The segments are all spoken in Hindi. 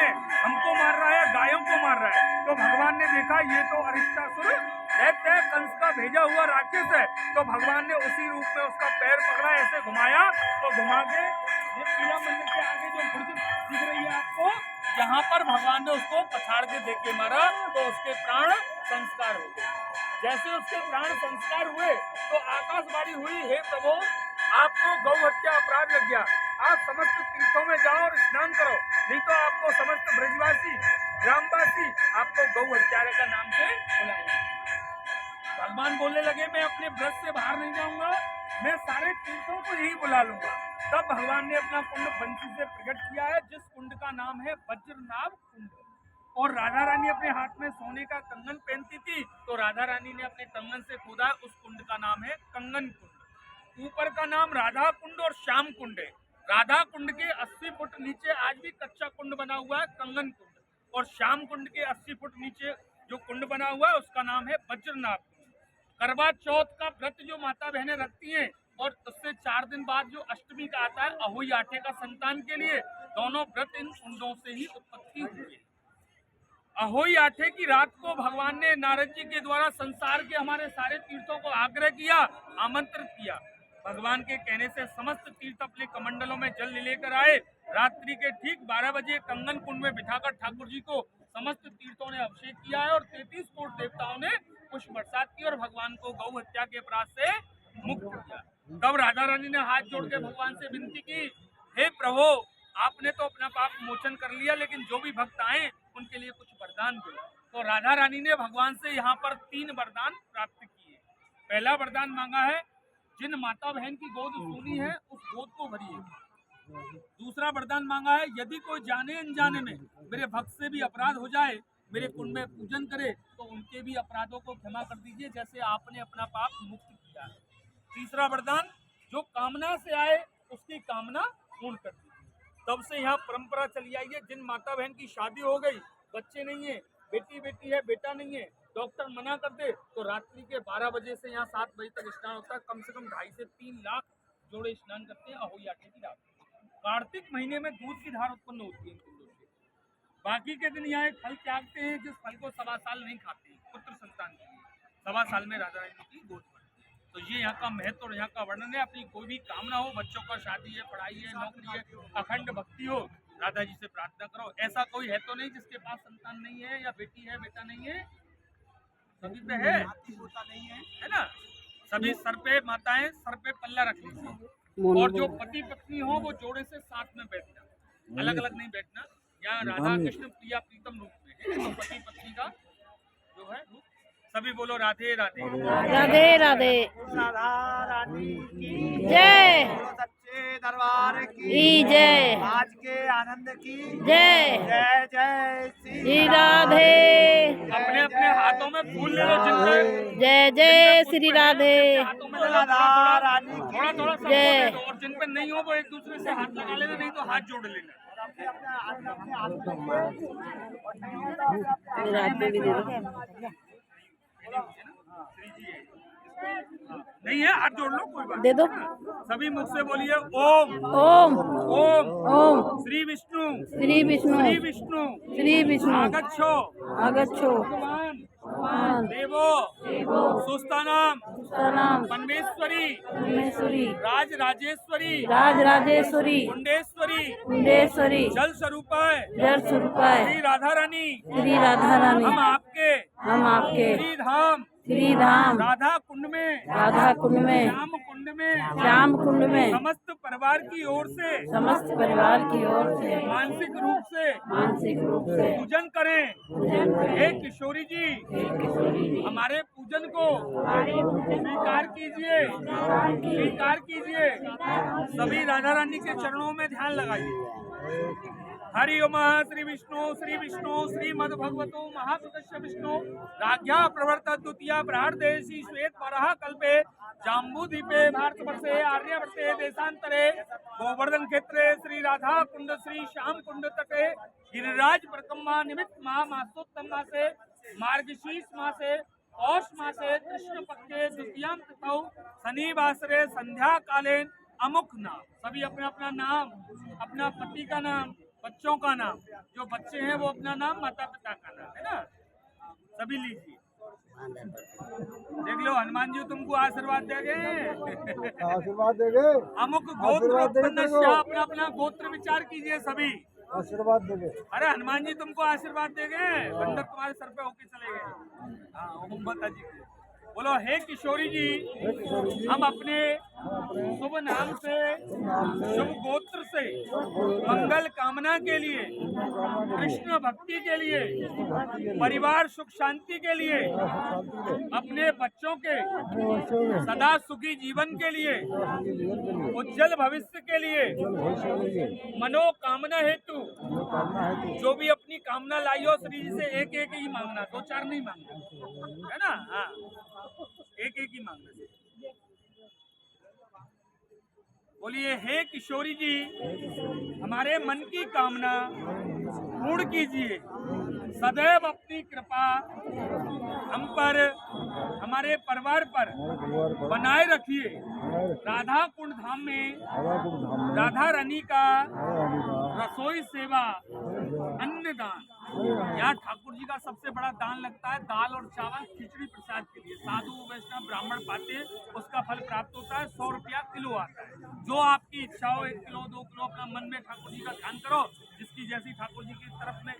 है, हमको मार रहा है, गायों को मार रहा है। तो भगवान ने देखा ये तो अरिष्टासुर दैत्य है, कंस का भेजा हुआ राक्षस है। तो भगवान ने उसी रूप में उसका पैर पकड़ा, ऐसे घुमाया, तो घुमा के ये पीला मंदिर के आगे जो बुर्ज दिख रही है आपको, यहाँ पर भगवान ने उसको पछाड़ के देख के मारा, तो उसके प्राण संस्कार हो गए। जैसे उसके प्राण संस्कार हुए तो आकाशवाणी हुई, हे प्रभु आपको गौ हत्या अपराध लग गया, आप समस्त तीर्थों में जाओ और स्नान करो, नहीं तो आपको समस्त ब्रजवासी ग्रामवासी आपको गौ हत्यारे का नाम से बुलाएंगे। भगवान बोलने लगे मैं अपने ब्रज से बाहर नहीं जाऊंगा, मैं सारे तीर्थों को यही बुला लूंगा। तब भगवान ने अपना कुंड बंसी से प्रकट किया है, जिस कुंड का नाम है वज्रनाभ कुंड। और राधा रानी अपने हाथ में सोने का कंगन पहनती थी, तो राधा रानी ने अपने कंगन से खोदा, उस कुंड का नाम है कंगन कुंड। ऊपर का नाम राधा कुंड और श्याम कुंड है। राधा कुंड के 80 फुट नीचे आज भी कच्चा कुंड बना हुआ है कंगन कुंड, और श्याम कुंड के 80 फुट नीचे जो कुंड बना हुआ है उसका नाम है वज्रनाभ कुंड। करवा चौथ का व्रत जो माता बहनें रखती हैं, और उससे 4 दिन बाद जो अष्टमी का आता है अहोई आठे का संतान के लिए, दोनों व्रत इन कुंडों से ही उत्पत्ति हुई है। अहोई आठे की रात को भगवान ने नारद जी के द्वारा संसार के हमारे सारे तीर्थों को आग्रह किया, आमंत्रित किया। भगवान के कहने से समस्त तीर्थ अपने कमंडलों में जल लेकर आए। रात्रि के ठीक 12 बजे कंगन कुंड में बिठाकर ठाकुर जी को समस्त तीर्थों ने अभिषेक किया है, और 33 कोट देवताओं ने पुष्प बरसात की और भगवान को गौ हत्या के अपराध से मुक्त किया। तब राधा रानी ने हाथ जोड़ के भगवान से विनती की, हे प्रभु आपने तो अपना पाप मोचन कर लिया, लेकिन जो भी भक्त आए उनके लिए कुछ वरदान दो। तो राधा रानी ने भगवान से यहाँ पर 3 वरदान प्राप्त किए। पहला वरदान मांगा है, जिन माता बहन की गोद सोनी है उस गोद को भरिए। दूसरा वरदान मांगा है, यदि कोई जाने अनजाने में मेरे भक्त से भी अपराध हो जाए, मेरे कुंड में पूजन करे, तो उनके भी अपराधों को क्षमा कर दीजिए, जैसे आपने अपना पाप मुक्त किया है। तीसरा वरदान, जो कामना से आए उसकी कामना पूर्ण कर दीजिए। तब से यहाँ परंपरा चली आई है, जिन माता बहन की शादी हो गई, बच्चे नहीं है, बेटी बेटी है बेटा नहीं है, डॉक्टर मना कर दे, तो रात्रि के 12 बजे से यहाँ 7 बजे तक स्नान होता है। कम से कम 2.5 से 3 लाख जोड़े स्नान करते हैं अहोई आटे की रात। कार्तिक महीने में दूध की धार उत्पन्न होती है इन कुंडों से। बाकी के दिन यहाँ एक फल त्यागते हैं, जिस फल को 1.25 साल नहीं खाते, पुत्र संतान के लिए 1.25 साल में राधा रानी की गोद भरती है। तो ये यहाँ का महत्व और यहाँ का वर्णन है। अपनी कोई भी कामना हो, बच्चों का शादी है, पढ़ाई है, नौकरी है, अखंड भक्ति हो, राधा जी से प्रार्थना करो। ऐसा कोई है तो नहीं जिसके पास संतान नहीं है, या बेटी है बेटा नहीं है, सभी पे है, है ना। सभी सर पे माताएं सर पे पल्ला रख लीजिए, और जो पति पत्नी हो वो जोड़े से साथ में बैठना, अलग अलग नहीं बैठना। यहाँ राधा कृष्ण प्रिया प्रीतम रूप में है, तो पति पत्नी का जो है रूप। सभी बोलो राधे राधे। राधे राधे। राधा रानी की जय। सच्चे दरबार की जय। आज के आनंद की जय। जय जय श्री राधे। अपने अपने हाथों में फूल ले लो, जिनके जय जय श्री राधे। हाथों में राधा रानी थोड़ा थोड़ा सबको दे दो, और जिन पे नहीं हो वो एक दूसरे से हाथ लगा लेना, नहीं तो हाथ जोड़ लेना। नहीं है हाथ जोड़ लो, कोई बात दे दो। सभी मुख से बोलिए ओम ओम ओम ओम श्री विष्णु श्री विष्णु श्री विष्णु श्री विष्णु आगच्छो आगच्छो भगवान देवो सुस्थानाम नाम परमेश्वरी परमेश्वरी राज राजेश्वरी राज राजेश्वरी कुंडेश्वरी कुंडेश्वरी जल स्वरूपाय जल स्वरूपाय श्री राधा रानी श्री राधा रानी हम आपके श्री धाम राधा कुंड में राधा कुंड में श्याम कुंड में समस्त परिवार की ओर से समस्त परिवार की ओर से मानसिक रूप से पूजन करें। हे किशोरी जी हमारे पूजन को स्वीकार कीजिए। सभी राधा रानी के चरणों में ध्यान लगाइए। हरि ओम श्री विष्णु श्रीमद् भगवतो महापुरुष विष्णु राज्ञा प्रवर्त द्वितीय प्रार्देशी श्वेत वराह कल्पे जाम्बूद्वीपे भारतवर्षे आर्यवर्ते देशांतरे गोवर्धन क्षेत्रे श्री राधा कुंड श्री श्याम कुंड तटे गिरिराज प्रकम्मा निमित्त मासोत्तम मासे मार्गशीर्ष मासे पौष मासे कृष्ण पक्षे द्वितीयां तिथौ शनिवासरे संध्या कालेन अमुक नाम। सभी अपना अपना नाम, अपना पति का नाम, बच्चों का नाम, जो बच्चे हैं वो अपना नाम, माता पिता का नाम, है ना। सभी लीजिए, देख लो हनुमान जी तुमको आशीर्वाद देंगे। आशीर्वाद देंगे, अमुक गोत्र उत्पन्नस्य, अपना अपना गोत्र विचार कीजिए सभी। आशीर्वाद देंगे। अरे हनुमान जी तुमको आशीर्वाद देंगे, बंदर तुम्हारे सर पे होके चले गए। हाँ ओम माता जी की। बोलो हे किशोरी जी, हम अपने शुभ नाम से, शुभ गोत्र से मंगल कामना के लिए, कृष्ण भक्ति के लिए, परिवार सुख शांति के लिए, अपने बच्चों के सदा सुखी जीवन के लिए, उज्जवल भविष्य के लिए, मनोकामना हेतु जो भी अपनी कामना लाई हो श्री जी से एक एक ही मांगना, दो चार नहीं मांगना, है ना। हाँ एक एक ही मांगना। बोलिए हे किशोरी जी, हमारे मन की कामना पूर्ण कीजिए, सदैव अपनी कृपा हम पर, हमारे परिवार पर बनाए रखिए। राधा कुंड धाम में राधा रानी का रसोई सेवा, अन्नदान, यहाँ ठाकुर जी का सबसे बड़ा दान लगता है, दाल और चावल खिचड़ी प्रसाद के लिए। साधु वैष्णव ब्राह्मण पाते हैं, उसका फल प्राप्त होता है, 100 रुपया किलो आता है। जो आपकी इच्छा हो, 1 किलो 2 किलो, अपना मन में ठाकुर जी का ध्यान करो, जिसकी जैसी ठाकुर जी की तरफ में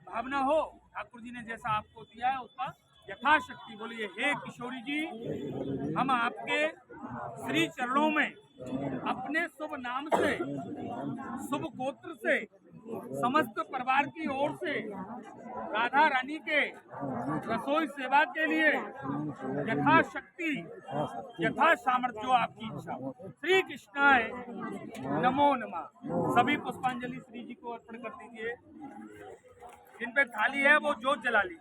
भावना हो, ठाकुर जी ने जैसा आपको दिया है उसका यथाशक्ति। बोलिए हे किशोरी जी, हम आपके श्री चरणों में अपने शुभ नाम से, शुभ गोत्र से, समस्त परिवार की ओर से राधा रानी के रसोई सेवा के लिए यथाशक्ति, यथा सामर्थ्य, जो आपकी इच्छा। श्री कृष्णाय नमो नमः। सभी पुष्पांजलि श्री जी को अर्पण कर दीजिए। जिन पे थाली है वो जोत जला लीजिए।